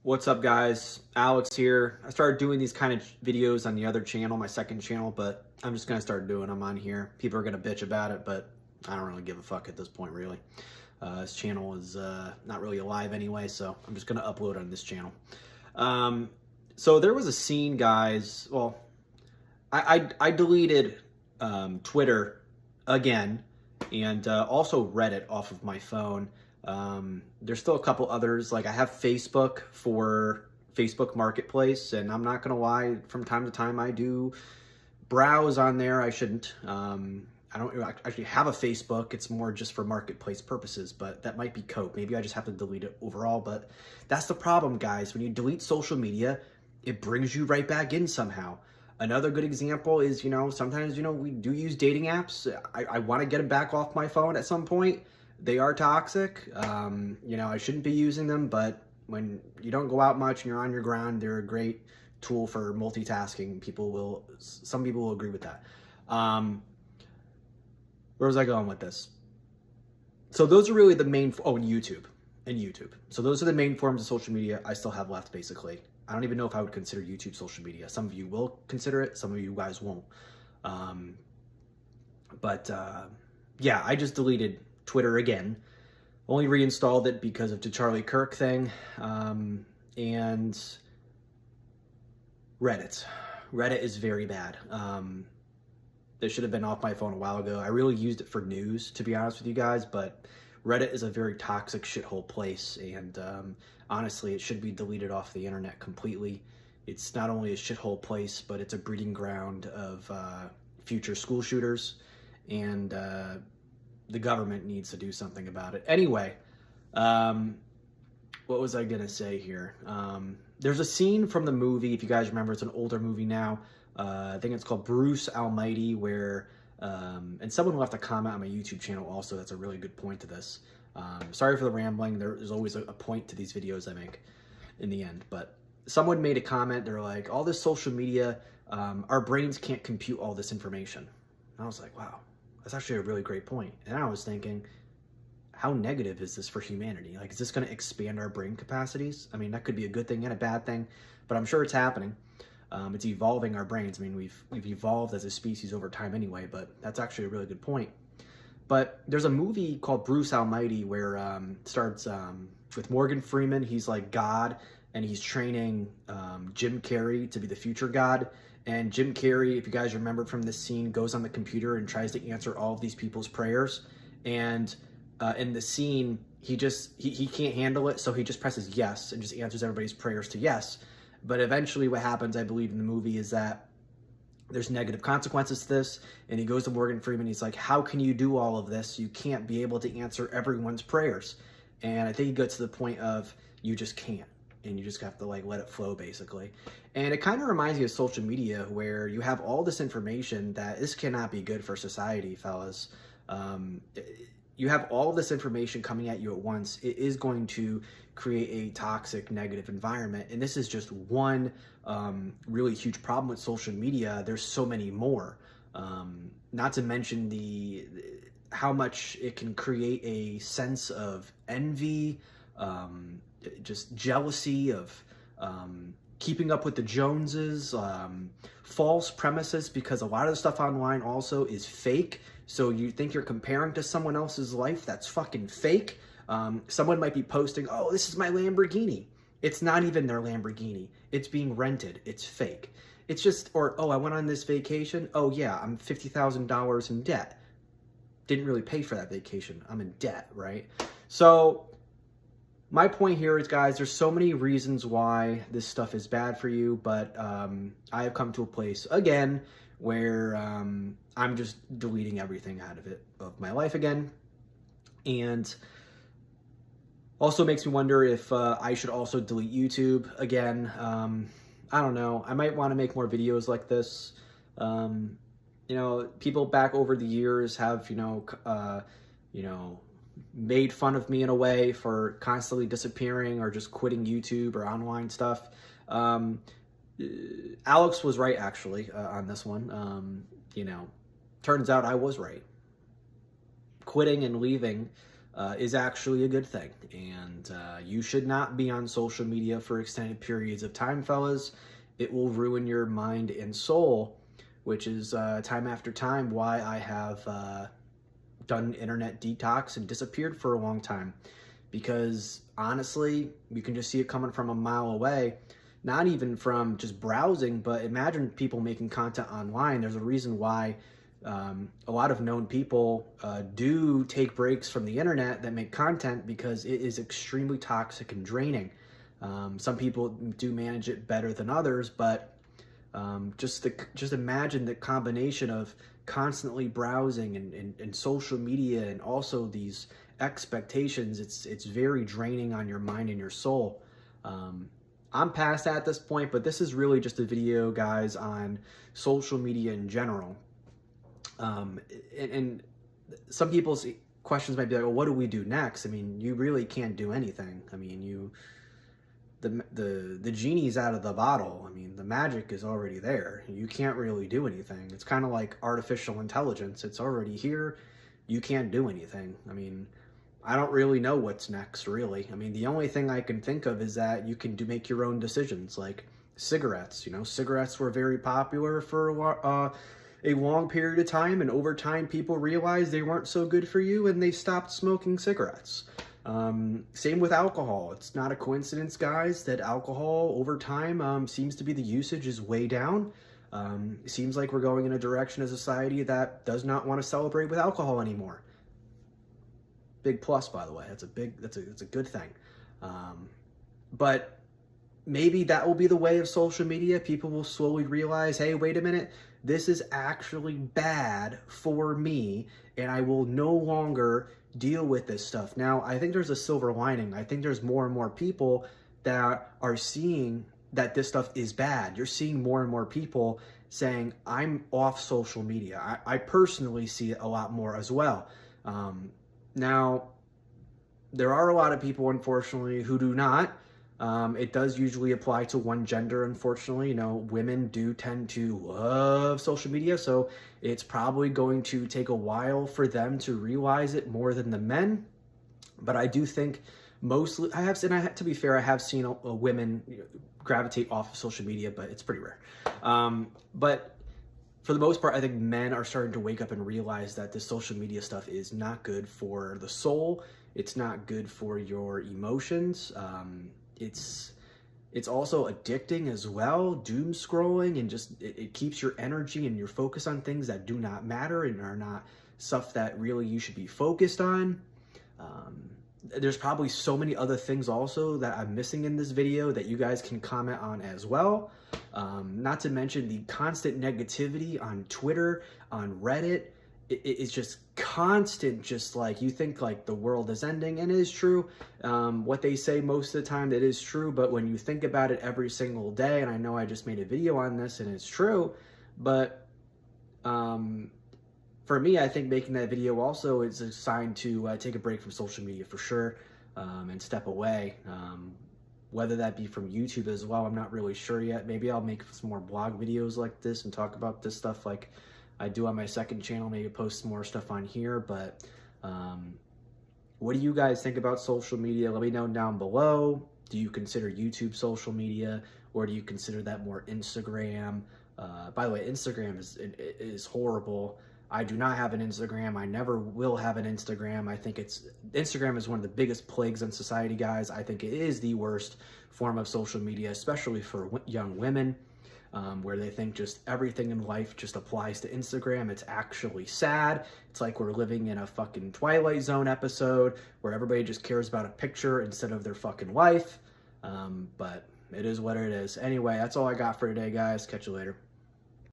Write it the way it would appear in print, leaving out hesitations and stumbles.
What's up, guys? Alex here. I started doing these kind of videos on the other channel, my second channel, but I'm just going to start doing them on here. People are going to bitch about it, but I don't really give a fuck at this point, really. This channel is not really alive anyway, so I'm just going to upload on this channel. So there was a scene, guys. Well, I deleted Twitter again, and also Reddit off of my phone. There's still a couple others. Like I have Facebook for Facebook Marketplace, and I'm not gonna lie, from time to time I do browse on there. I shouldn't. I don't actually have a Facebook. It's more just for marketplace purposes, but that might be code. Maybe I just have to delete it overall, but that's the problem, guys. When you delete social media, it brings you right back in somehow. Another good example is, sometimes, we do use dating apps. I want to get them back off my phone at some point. They are toxic. I shouldn't be using them, but when you don't go out much and you're on your ground, they're a great tool for multitasking. Some people will agree with that. Where was I going with this? So those are really the main, and YouTube. So those are the main forms of social media I still have left, basically. I don't even know if I would consider YouTube social media. Some of you will consider it, some of you guys won't. Yeah, I just deleted Twitter again. Only reinstalled it because of the Charlie Kirk thing. And Reddit. Reddit is very bad. It should have been off my phone a while ago. I really used it for news, to be honest with you guys, but Reddit is a very toxic shithole place, and honestly, it should be deleted off the internet completely. It's not only a shithole place, but it's a breeding ground of future school shooters, and the government needs to do something about it. Anyway, what was I gonna say here? There's a scene from the movie, if you guys remember, it's an older movie now. I think it's called Bruce Almighty, where, and someone left a comment on my YouTube channel also. That's a really good point to this. Sorry for the rambling. There's always a point to these videos I make in the end. But someone made a comment. They're like, all this social media, our brains can't compute all this information. And I was like, wow, that's actually a really great point. And I was thinking, how negative is this for humanity? Like, is this going to expand our brain capacities? I mean, that could be a good thing and a bad thing, but I'm sure it's happening. It's evolving our brains. I mean, we've evolved as a species over time anyway, but that's actually a really good point. But there's a movie called Bruce Almighty where it starts with Morgan Freeman. He's like God, and he's training Jim Carrey to be the future God. And Jim Carrey, if you guys remember from this scene, goes on the computer and tries to answer all of these people's prayers. And in the scene, he can't handle it, so he just presses yes and just answers everybody's prayers to yes. But eventually what happens, I believe, in the movie is that there's negative consequences to this, and he goes to Morgan Freeman. He's like, how can you do all of this? You can't be able to answer everyone's prayers. And I think he gets to the point of, you just can't, and you just have to let it flow, basically. And it kind of reminds me of social media, where you have all this information that this cannot be good for society, fellas. You have all this information coming at you at once. It is going to create a toxic, negative environment. And this is just one really huge problem with social media. There's so many more. Not to mention how much it can create a sense of envy, just jealousy of keeping up with the Joneses, false premises, because a lot of the stuff online also is fake. So you think you're comparing to someone else's life that's fucking fake. Someone might be posting, oh, this is my Lamborghini. It's not even their Lamborghini. It's being rented. It's fake. It's just, or, oh, I went on this vacation. Oh yeah, I'm $50,000 in debt. Didn't really pay for that vacation. I'm in debt, right? So my point here is, guys, there's so many reasons why this stuff is bad for you, but I have come to a place, again, where I'm just deleting everything out of my life again. And also makes me wonder if I should also delete YouTube again. I don't know. I might want to make more videos like this. People back over the years have, made fun of me in a way for constantly disappearing or just quitting YouTube or online stuff. Alex was right, actually, on this one. Turns out I was right. Quitting and leaving is actually a good thing. And you should not be on social media for extended periods of time, fellas. It will ruin your mind and soul, which is time after time why I have done internet detox and disappeared for a long time. Because honestly, you can just see it coming from a mile away. Not even from just browsing, but imagine people making content online. There's a reason why a lot of known people do take breaks from the internet that make content, because it is extremely toxic and draining. Some people do manage it better than others, but just imagine the combination of constantly browsing and social media, and also these expectations. It's very draining on your mind and your soul. I'm past that at this point, but this is really just a video, guys, on social media in general. And some people's questions might be like, well, what do we do next? I mean, you really can't do anything. I mean, the genie's out of the bottle. I mean, the magic is already there. You can't really do anything. It's kind of like artificial intelligence. It's already here. You can't do anything. I mean, I don't really know what's next, really. I mean, the only thing I can think of is that you can make your own decisions, like cigarettes. You know, cigarettes were very popular for a long period of time, and over time people realized they weren't so good for you and they stopped smoking cigarettes. Same with alcohol. It's not a coincidence, guys, that alcohol over time seems to be the usage is way down. It seems like we're going in a direction as a society that does not want to celebrate with alcohol anymore. Big plus, by the way. That's a good thing. But maybe that will be the way of social media. People will slowly realize, hey, wait a minute, this is actually bad for me, and I will no longer deal with this stuff. Now, I think there's a silver lining. I think there's more and more people that are seeing that this stuff is bad. You're seeing more and more people saying, I'm off social media. I personally see it a lot more as well. Now, there are a lot of people, unfortunately, who do not. It does usually apply to one gender, unfortunately. You know, women do tend to love social media, so it's probably going to take a while for them to realize it more than the men. But I do think mostly, to be fair, I have seen women gravitate off of social media, but it's pretty rare. But for the most part, I think men are starting to wake up and realize that this social media stuff is not good for the soul. It's not good for your emotions. It's also addicting as well, doom scrolling, and just it keeps your energy and your focus on things that do not matter and are not stuff that really you should be focused on. There's probably so many other things also that I'm missing in this video that you guys can comment on as well. Not to mention the constant negativity on Twitter, on Reddit. It's just constant, just like you think like the world is ending, and it is true. What they say most of the time, that is true, but when you think about it every single day, and I know I just made a video on this and it's true, but for me, I think making that video also is a sign to take a break from social media for sure, and step away. Whether that be from YouTube as well, I'm not really sure yet. Maybe I'll make some more blog videos like this and talk about this stuff like I do on my second channel, maybe post some more stuff on here. But what do you guys think about social media? Let me know down below. Do you consider YouTube social media, or do you consider that more Instagram? By the way, Instagram is horrible. I do not have an Instagram. I never will have an Instagram. I think Instagram is one of the biggest plagues on society, guys. I think it is the worst form of social media, especially for young women. Where they think just everything in life just applies to Instagram. It's actually sad. It's like we're living in a fucking Twilight Zone episode where everybody just cares about a picture instead of their fucking life. But it is what it is. Anyway, that's all I got for today, guys. Catch you later.